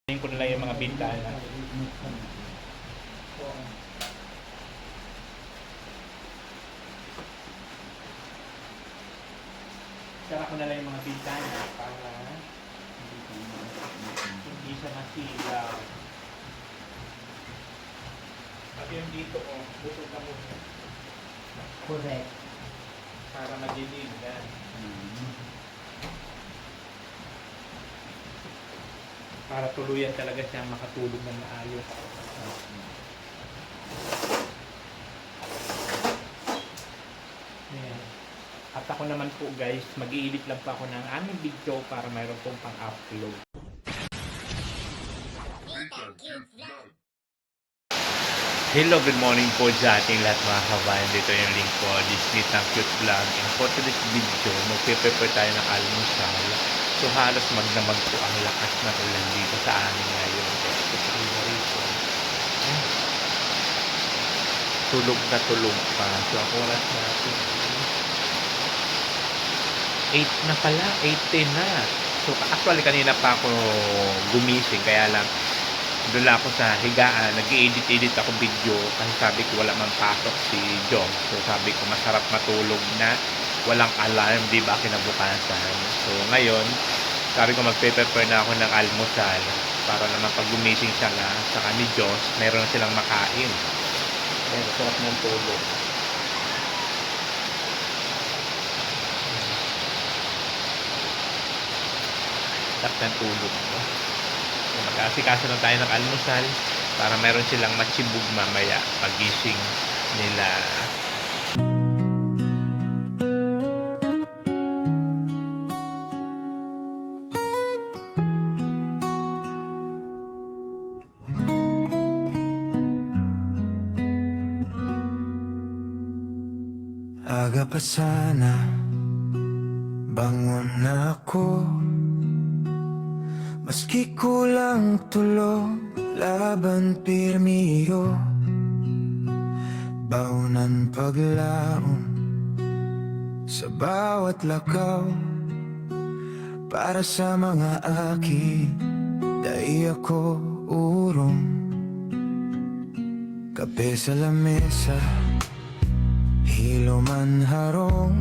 Tingin ko na lang yung mga bintana. Sara ko na lang yung mga bintana para hindi siya masilaw. Pati yung dito, butog na muna. Correct. Para madilim yan. Para tuluyan talaga siyang makatulog ng maayos. Ayan. At ako naman po guys, mag-i-edit lang po ako ng aming video para mayroon pong pang-upload. Hello, good morning po sa ating lahat mga kabayan. Dito yung link ko, Disney Tank Cute Vlog. And for today's video, magpe-prepare tayo ng almusal. So halos magdamag po ang lakas ng ulan dito sa amin ngayon. Tulog na tulog pa. So ang oras natin 8 na pala, 8:10 na. So actually kanina pa ako gumising, kaya lang doon lang ako sa higaan, nag-i-edit ako video kasi sabi ko wala man pasok si Jom. So sabi ko masarap matulog na walang alarm, di ba, kinabukasan. So ngayon, sabi ko magpe-prepare na ako ng almusal para naman pag gumising siya na saka ni Diyos, meron na silang makain. Ayan, sarap ng tulog. Sarap ng tulog. Mag-aasikaso lang tayo ng almusal para meron silang matsibog mamaya pagising nila. Aga pa sana, bangon na ako. Maski kulang tulog, laban pirmiyo. Baunan paglaon sa bawat lakaw. Para sa mga aki, dai ako urong. Kape sa lamesa, hilo man harong.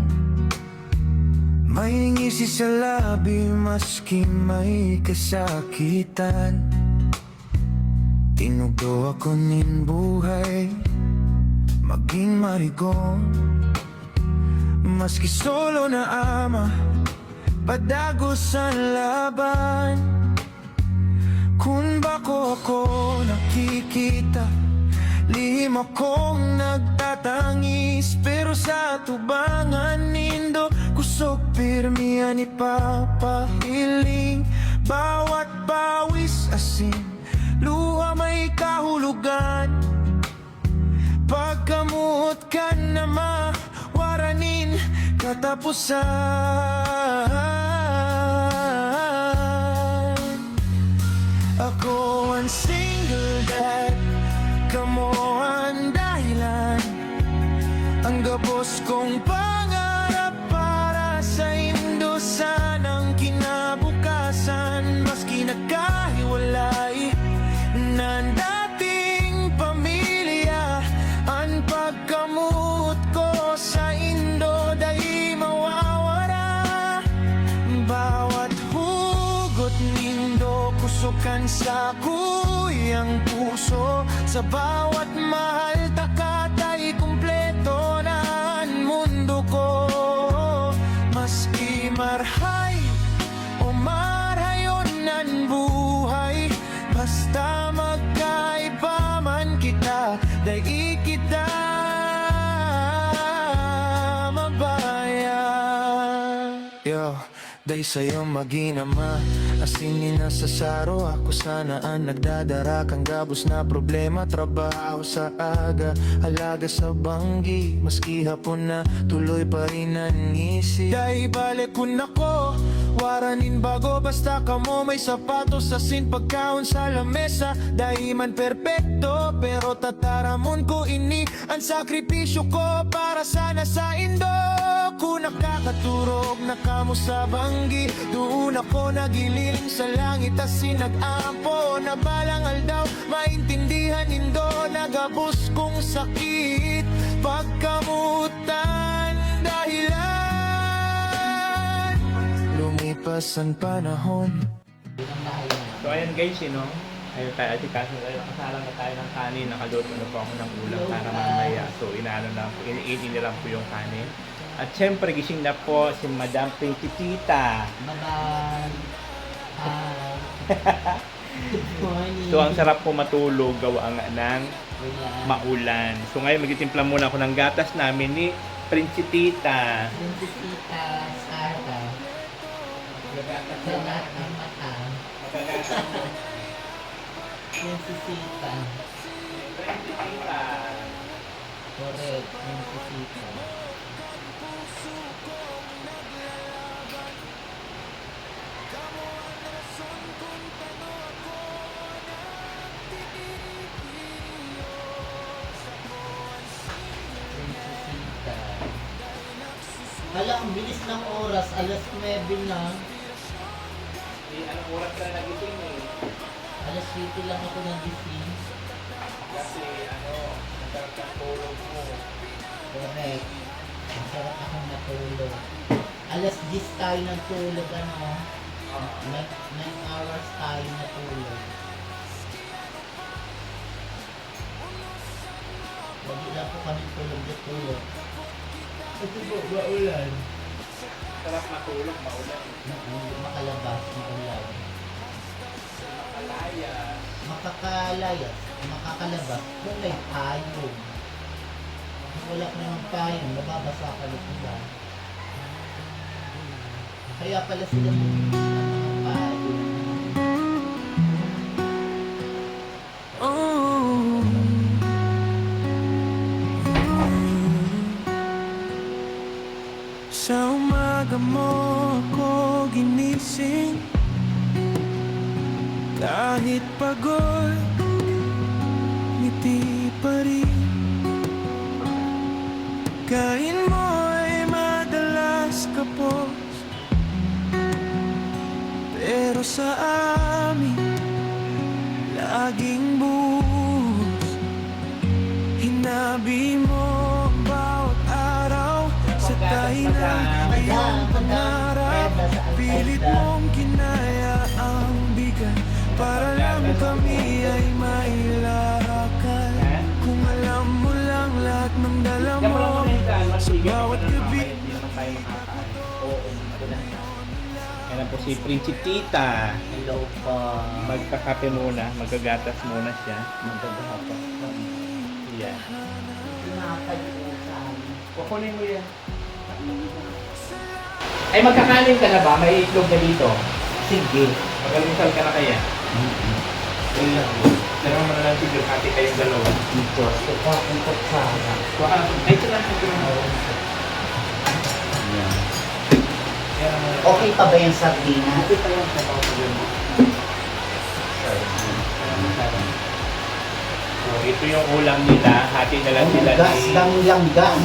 May ngisi sa labi maski may kasakitan. Tinugdo ako nin buhay, maging marigon. Maski solo na ama, padagos ang laban. Kung bako ako nakikita, lihim akong nagtatangis. Pero sa tubangan nindo, kusog pirmihan ipapahiling. Bawat bawis asin, luha may kahulugan. Pagkamut ka na mawaranin katapusan. Ako ang single dad, kamo ang dahilan. Ang gabos kong pangarap para sa indo, sanang kinabukasan. Maski nagkahiwalay ng dating pamilya, ang pagkamut ko sa indo dahil mawawala. Bawat hugot nindo, kusukan sa kuyang puso. Sa bawat mahal takatay, kumpleto na ang mundo ko. Maski marhay o marhayon ng buhay, basta magkaiba man kita, dahil kita mabaya. Yo, dahil sa'yo maginama, asinin na sa saro. Ako sana ang nagdadara kang gabos na problema. Trabaho sa aga, alaga sa banggi. Maski hapon na tuloy pa rin ang isip. Dahil balik ko na ko, waranin bago. Basta ka mo may sapatos, asin pagkaon sa lamesa. Dahil man perpekto, pero tataramon ko ini. Ang sakripisyo ko para sana sa indo. Kung nakakaturog na kamo sa banggi, tinggi. Doon ako nagiling sa langit at sinag-ampo na balang aldaw maintindihan nindo nagabos kong sakit pagkamutan dahilan lumipas ang panahon. So ayan guys, ayun tayo, kaso kasala na tayo ng kanin, nakaluto na po ako ng ulam para mamaya. So inaano lang po, iniinin na lang po yung kanin. At syempre gising na po si Madam Princesita. Bye-bye. Hi. Good morning. So ang sarap po matulog, gawa nga ng Wala. maulan. So ngayon magtitimpla muna ako ng gatas namin ni Princesita. Princesita Sara. Sa lahat ng mata. Princesita. Princesita. Correct. Princesita. Princesita. Hala, ang bilis ng oras. Alas 9 na. Anong oras ka na nagising eh? Alas 7 lang ako nagising. Kasi ang sarap ng tulog mo. Correct. Ang sarap akong natulog. Alas 10 tayo natulog, 9 hours tayo natulog. Lagi lang po kami tulog. Ito po, maulan. Sarap matulog, maulan. Makalabas, maulan. Malaya. Makakalayas, makakalabas, kung may payong. Kung wala ka naman payong, nababasa ka lang ba? Kaya pala sila mga payong. Oh. Sa umaga mo ako ginising kahit pagod, ngiti pa rin. Kain mo ay madalas kapos, pero sa amin laging buhos. Hinabi mo bawat araw sa tayo na iyong pangarap. Pilit mong kinaya ang bigat para lang kami ay mailakad. Kung alam mo lang lahat ng dala mo sa bawat gabi. Yan po si Princesita. Hello po. Magkakape muna, magagatas muna siya. Magagapas po. Yan. Nakakalimutan. Kukunin mo yan. Ay, magkakanin ka na ba? May itlog na dito. Sige. Magalimusal ka na kaya. Yun lang. Dalawa mo na lang siguro hati kayong dalawa. Dito. Ito akong kutsara. Ay, ito lang. Ito lang. Yan. Yan ang mga. Okay pa ba yung sardina? Ito pa yung sabaw mo yun. So, ito yung ulam nila. Hati na lang sila Gas lang langgang.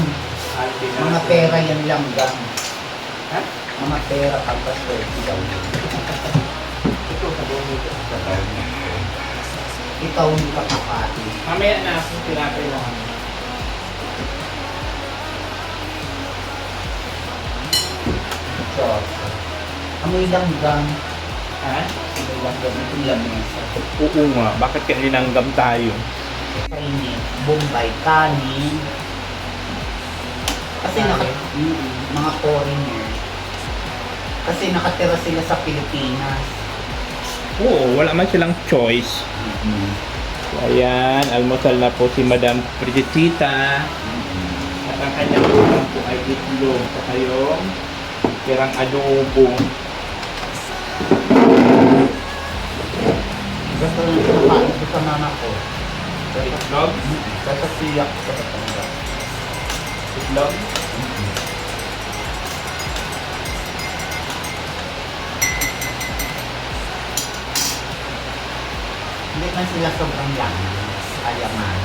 Hati na Mga lang pera yung langgang. Ha? Mga pera pagkas ko. Ito, sabaw mo ito. Ikaw hindi ka kapati. Mamaya na ako tinapay lang. Diyos. Amoy langgang. Ha? Amoy langgang. Itong lamesa. Oo nga. Bakit kaya linanggam tayo? Kainin. Bombay. Kanin. Kasi mga foreigner. Kasi nakatira sila sa Pilipinas. Oo, wala man silang choice. So, ayan, almusal na po si Madam Princesita. At ang kanyang ulam po ay itlog sa kayong tirang adobo. Gusto nang kinakain ko sa mama ko. Itlog? Kasi siyak sa katanda. Itlog? Hindi man sila sobrang lang. Ayaman.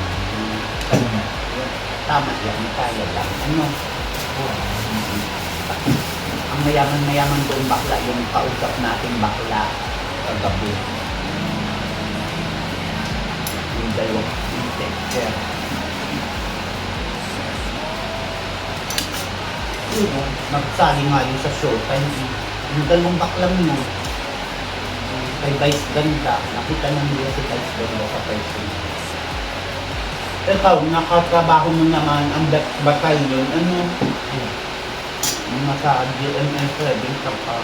Ano nga? Tama yan. Kaya lang. Ano? Ang ang mayaman-mayaman doon bakla, yung kausap nating bakla kagabi. Yung dalawang teacher. Yun, nagsali nga yun sa showtime. Yung dalawang baklang yun, kay Vice Ganda, nakita na nila si Vice Ganda sa person. Ikaw, nakatrabaho mo naman ang battalion, ano? Nasa GMS 7 ka pa.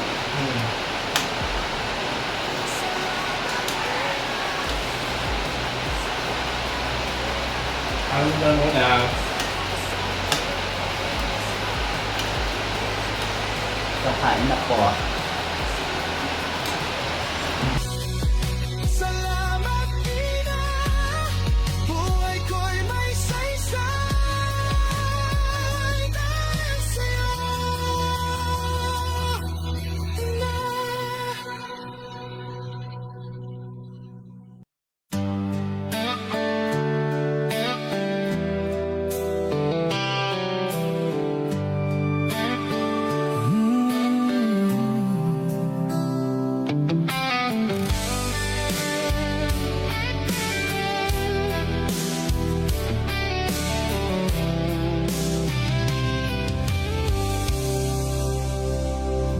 Ano na muna? Kakain na po. Salamat ina, buhay ko'y may saysay dahil sa'yo. Ina.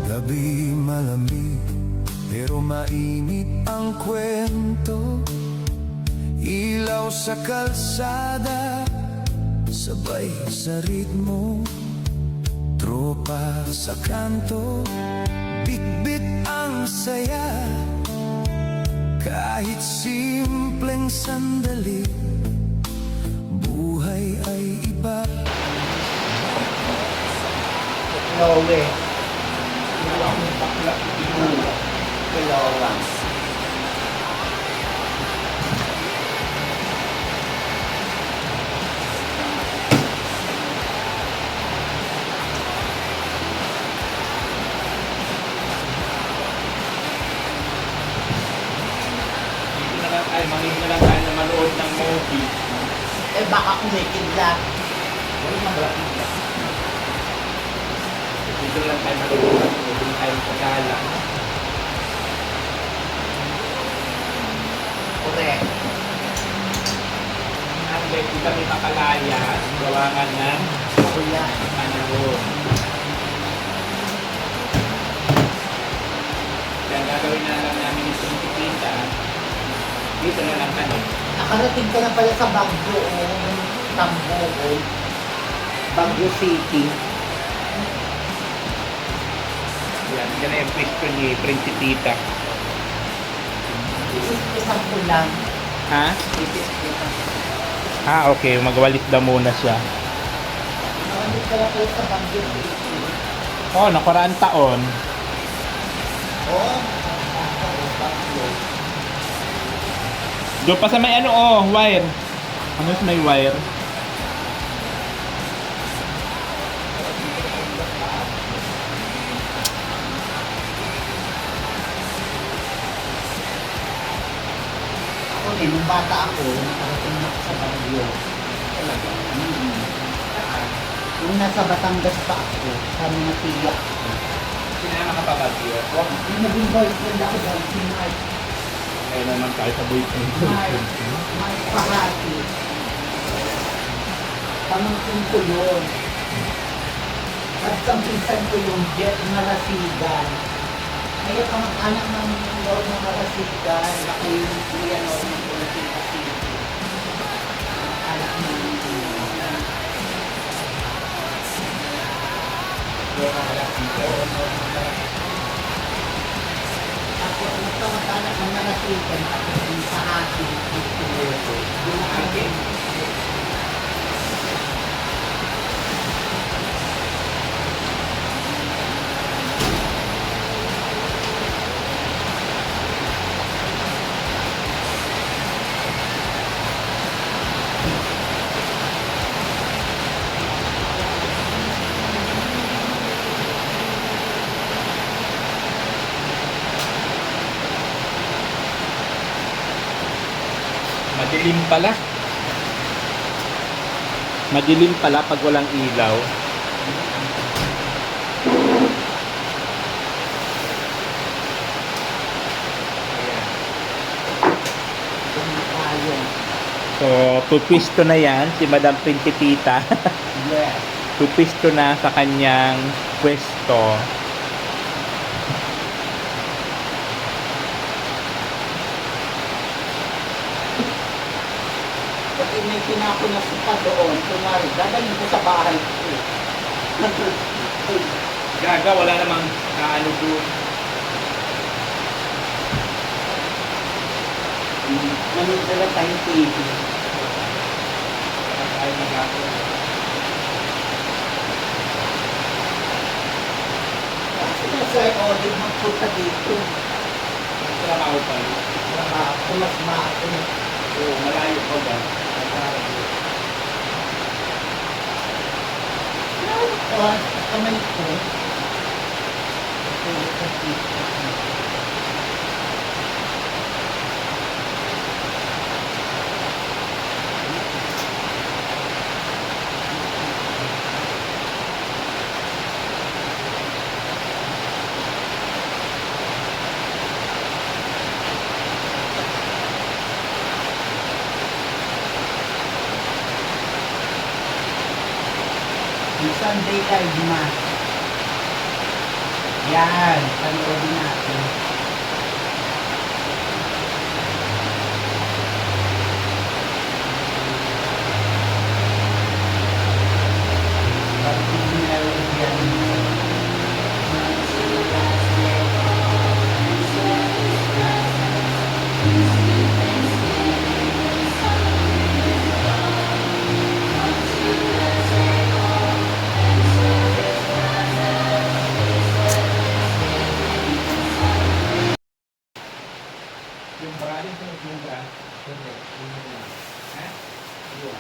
Gabi malamig, pero mainit ang kwento. Ilaw sa kalsada, sabay sa ritmo. Tropa sa kanto, bit-bit ang saya. Kahit simpleng sandali, buhay ay iba. Lowe. Ang bakla. Lowe. Dito na lang tayo, mangin na lang tayo na manood ng movie. Eh baka kumikidlat. Wala na ba? Dito lang tayo manood ng movie. Dito tayo sa gala. Correct. Ang dito kami makalaya, gawangan ng Ako yan. panahon. Kaya gagawin na lang namin itong tikita. Dito na lang kami. Nakarating ka na pala sa Baguio, Tambo, Baguio City. Yan, yan na yung pwesto ni Princetita. Isang ko lang. Ha? Ah, okay. Magwalis daw muna siya. Nakarating ka na pala sa Baguio City. Oh, nakaraan taon. Oh, Baguio. Doon pa sa may ano, oh, wire. Ano sa may wire? Ako din, nung bata ako, nakarating na ako sa Baguio. Talaga. Nung nasa Batangas pa ako, sa mga tiyak ko. Sino na nakapabagyo? Yung naging boyfriend ako dahil si Mark. Kaya naman tayo sa boyfriend. Mark Pahati. Pamangkin ko yun. At kampisan ko yung Jet Marasigan. Kaya kamag-anak ng Lord ng Marasigan. Ako yung kuya Lord ng Politika City. Anak ng Ako ang kamag-anak ng Marasigan. Tapos yung Pahati. Yung akin. Madilim pala. Madilim pala pag walang ilaw. Ayun. So, pupwisto na yan si Madam Principita. Yes. Pupwisto na sa kanyang pwesto. Pati may pinako na suka doon. Kunwari, dadalhin ko sa bahay ko. Gaga, wala namang naano doon. Nanood na lang tayong TV. Ay, nagawa. Kasi nasa audit magpunta dito. Trabaho pa rin. Mas maato. Oo, malayo pa ba? Kamay ko. Yung Sunday live mass. Yan, panoodin natin. Particular yan. Yung bra, yung bra. Ha? Yun.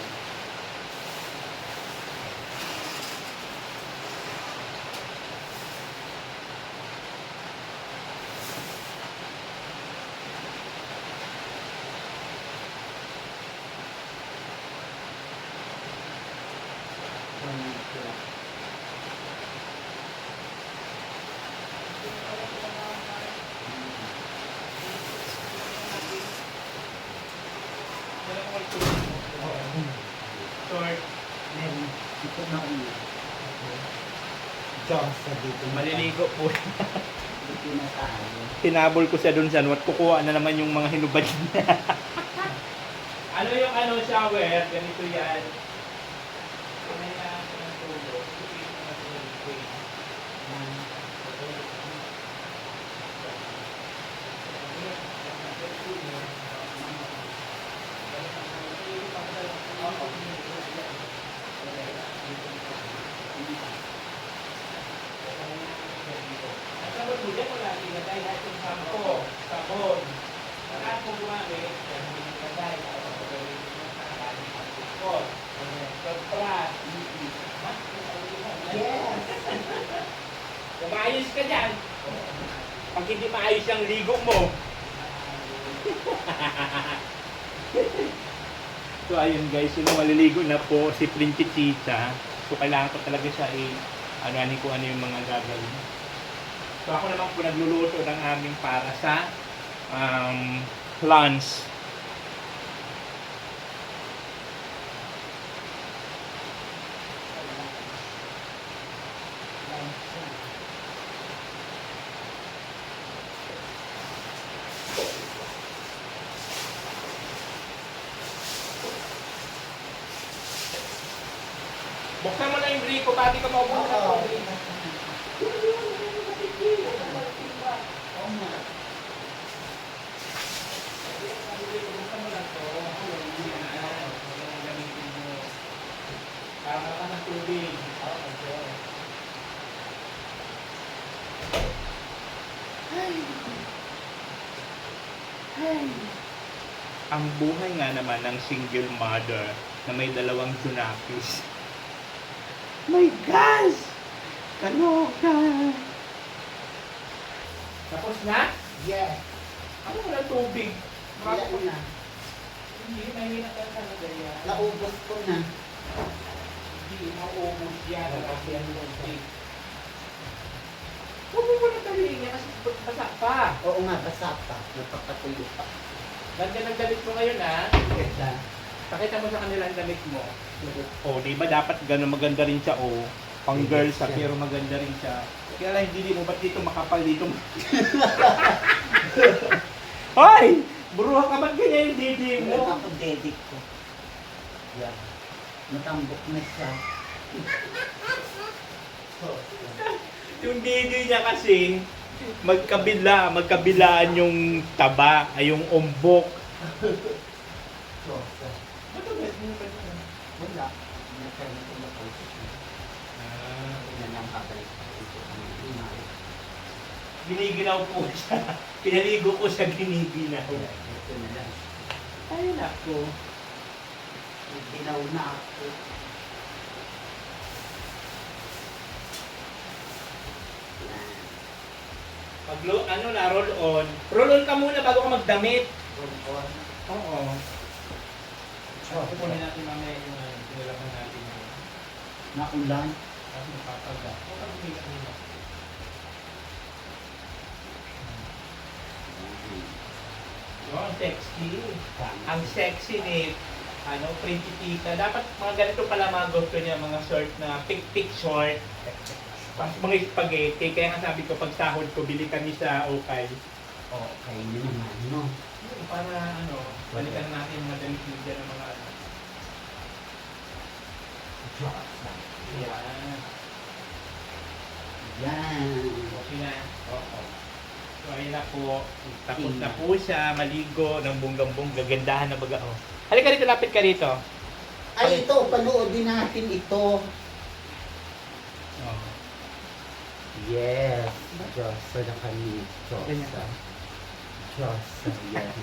Short. Ito na ulo. Diyos sa dito. Maliligo po. Dito na tayo. Tinabol ko siya dun sa at kukuha na naman yung mga hinubad niya. Ano yung ano shower? Ganito yan. May ng tulo. Sabon mo dyan, wala tinatay natin sampo, sabon. Saan mo gumamit? Yan mo tinatay. Pagpras. Yes! Maayos ka dyan. Pag hindi maayos yung ligo mo. So ayun guys, yung maliligo na po si Principita. So kailangan ko talaga siya ano kung ano yung mga gagawin. So ako naman po nagluluto ng aming para sa lunch. Buksan mo na yung brico, pati ka maubusan Oo. ng Oo nga. Buksan mo lang to. Gamitin mo. Para ka ng tubig. Ang buhay nga naman ng single mother na may dalawang junakis. My gosh! Kaloka! Tapos na? Yes. Ano wala tubig? Wala ko na. Hindi, mahina ka talaga yan. Naubos ko na. Hindi, mauubos yan. Kasi yan tubig. Huwag mo muna talihin yan kasi basa pa. Oo nga, basa pa. Napapatuyo pa. Ganda ng damit mo ngayon, ha? Ganda. Pakita mo sa kanila ang damit mo. Oh, di ba dapat gano'n maganda rin siya, oh. Pang girl siya, pero maganda rin siya. Kaya lang, hindi mo, ba't dito makapal dito? Hoy! Buruha ka, ba't ganyan yung didi Ito mo? ako dedik ko. Yan. Matambok na siya. Yung didi niya kasi, magkabilaan yung taba, ay yung umbok. So, wala. Nagkaroon ko na po siya. Yan ang babalik ko. Giniginaw po siya. Pinaligo ko siya, giniginaw. Ito na lang. Ay, nako. Ginaw na ako. Ano na, roll on. Roll on ka muna bago ka magdamit. Roll-on. Oo. Oh, Kukunin natin mamaya yung pinalaman natin yung Naulan. kasi mapapaga. O pag may kanina. Oh, ang sexy. Ang sexy ni Principita. Dapat mga ganito pala mga gusto niya, mga short na pick short. Tapos mga spaghetti. Kaya nga sabi ko, pag sahod ko, bili kami sa Okay. Oh, kayo naman, no? Para balikan natin mga damit ng mga ano. Yan. Yan. Okay na. Oo. So, ayun na po. Tapos na po siya. Maligo ng bunggang-bungga. Gagandahan na baga. Oh. Halika rito, lapit ka rito. Ay, ito, panoodin natin ito. Oh. Yes. Diyosa na kami. Ganyan. Diyosa. Yes.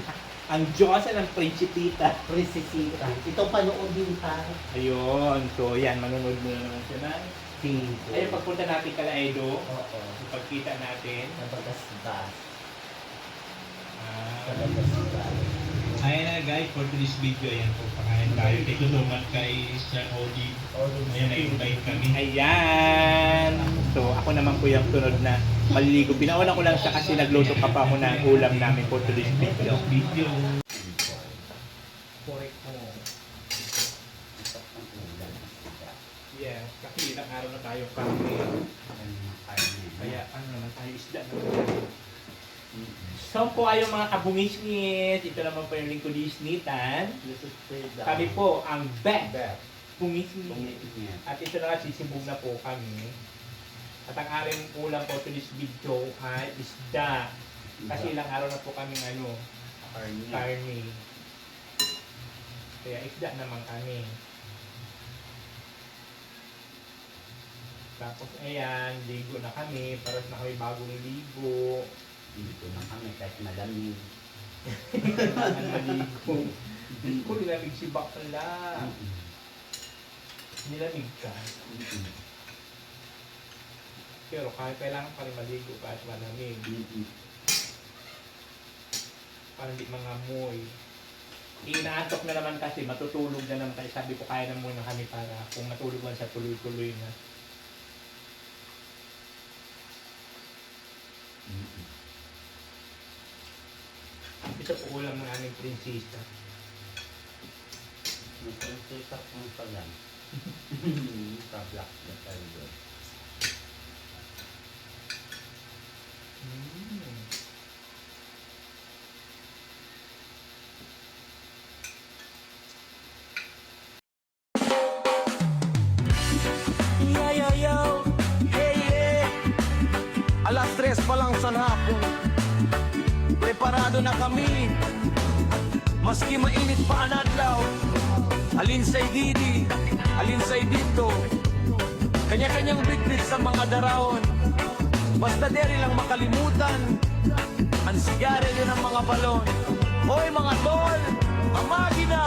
Ang Diyosa ng Principita. Prinsesita. Ito panoodin pa. Ayun. So, yan. Manunod mo na naman siya na. Pinto. Ayun, pagpunta natin kala Edo. Oo. Pagkita natin. Nabagas-bas. Ah, Nabagas-bas. ayan na guys, for today's video, ayan po, pakain tayo. Tutulungan kay Sir Odie. Ayan, na-invite kami. Ayan! So, ako naman po yung sunod na maliligo. Pinauna ko lang siya kasi nagluto pa pa ako ng ulam namin for today's video. Correct po. Yes, kasi ilang araw na tayo kami. Kaya ano naman tayo, isda naman. So po ay mga kabungis-ngis, ito naman po yung lingkod Isnitan. Kami po ang best bungis-ngis. At ito na nga, sisibog na po kami. At ang aring ulam po to this video ay isda. Kasi ilang araw na po kami karni. Kaya isda naman kami. Tapos ayan, ligo na kami. Paras na kami bagong ligo. Dito na kami kahit malamig. Ang maligo. Hindi ko nilamig si Bakla. Nilamig ka. Pero kahit kailangan pa rin maligo kahit malamig. Para hindi mangamoy. Inaantok na naman kasi, matutulog na naman kasi. Sabi ko kaya na muna kami para kung matulog man siya, tuloy-tuloy na. Ito po ulam ng aming prinsesa. Prinsesa kung pa lang. Ka-black na tayo. Yeah, yo, yo. Hey, yeah. Alas 3 pa lang sa hapon. Preparado na kami. Maski mainit pa ang adlaw. Alin sa'y didi, alin sa'y dito. Kanya-kanyang bitbit sa mga daraon. Basta deri lang makalimutan. Ang sigarilyo ng mga balon. Hoy mga tol, amagi na.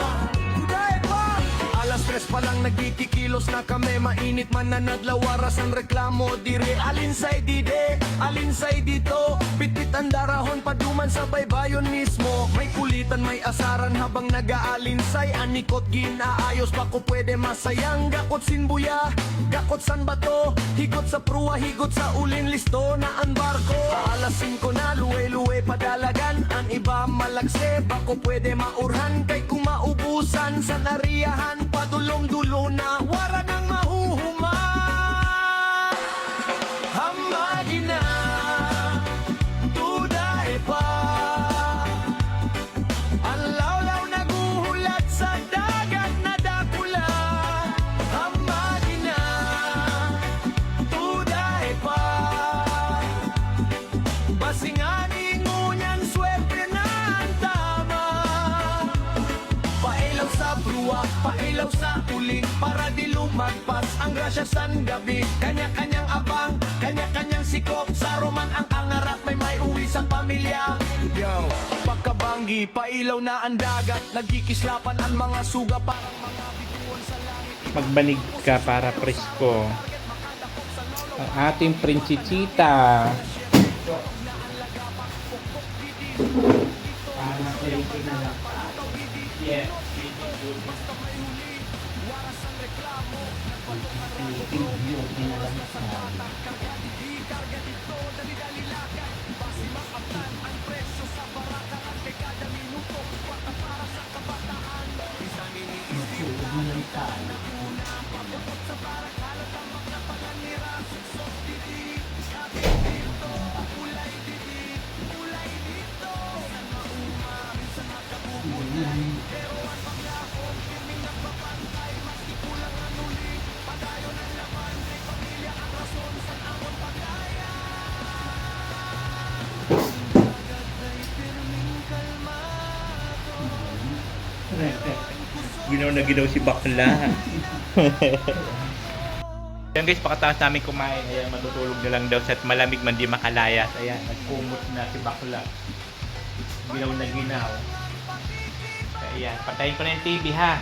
Today pa! Alas 3 pa lang nagtitikila. kilos na kami Mainit man na naglawaras ang reklamo Dire alinsay dide, alinsay dito Bitbit ang darahon paduman sa baybayon mismo May kulitan, may asaran habang nag-aalinsay Anikot ginaayos, bako pwede masayang Gakot sinbuya, gakot san bato Higot sa pruwa, higot sa ulin listo na ang barko Alas 5 na, luwe-luwe padalagan Ang iba malagse, bako pwede maurhan Kay kung maubusan sa nariyahan Padulong-dulo na, wara nang mahuhuma Hamagi na, tuday pa Ang lawlaw naguhulat sa dagat na dakula Hamagi na, tuday pa Basinganing ngunyan swerte na ang tama Pailaw sa bruwa, pailaw sa uling Para di lumagpas ang grasya san gabi Kanya-kanyang abang, kanya-kanyang sikop Sa roman ang angarap, may uwi sa pamilya Yo, pagkabanggi, pailaw na ang dagat Nagkikislapan ang mga suga Parang mga bituan sa langit Magbanig ka para presko. Ang ating prinsesita. Parang pwede na lang. Yes. Beauty na lang sa Matulog na lang tayo. Ginaw na ginaw si bakla. Ayan guys, pakataas namin kumain. Ayan, matutulog na lang daw sa malamig man di makalayas. Ayan, nagkumot na si bakla. Ginaw na ginaw. Ayan, patayin ko na yung TV ha.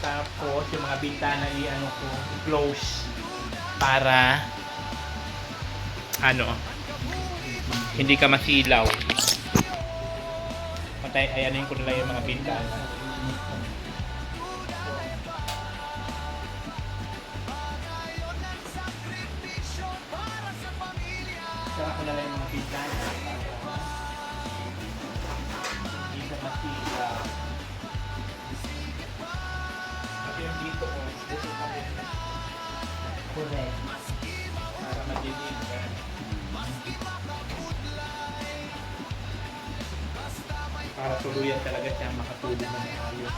Tapos yung mga bintana i-ano ko, close para ano, hindi ka masilaw. Patay, ayanin ko na lang yung mga bintana. Saka ko na lang yung mga bintana. Hindi ka masilaw. At yung dito ko, dito ka rin. Correct. Para madilim ka. Para tuluyan talaga siya makatulog na maayos.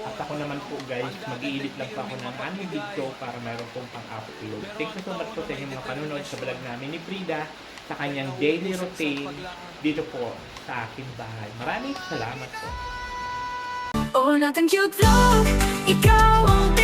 At ako naman po guys, mag-iilit lang po ako ng aming video para mayroon pong pang-upload. Thank you so much po sa inyong mga panonood sa vlog namin ni Frida sa kanyang daily routine dito po sa aking bahay. Maraming salamat po. Oh, nating cute vlog, ikaw ang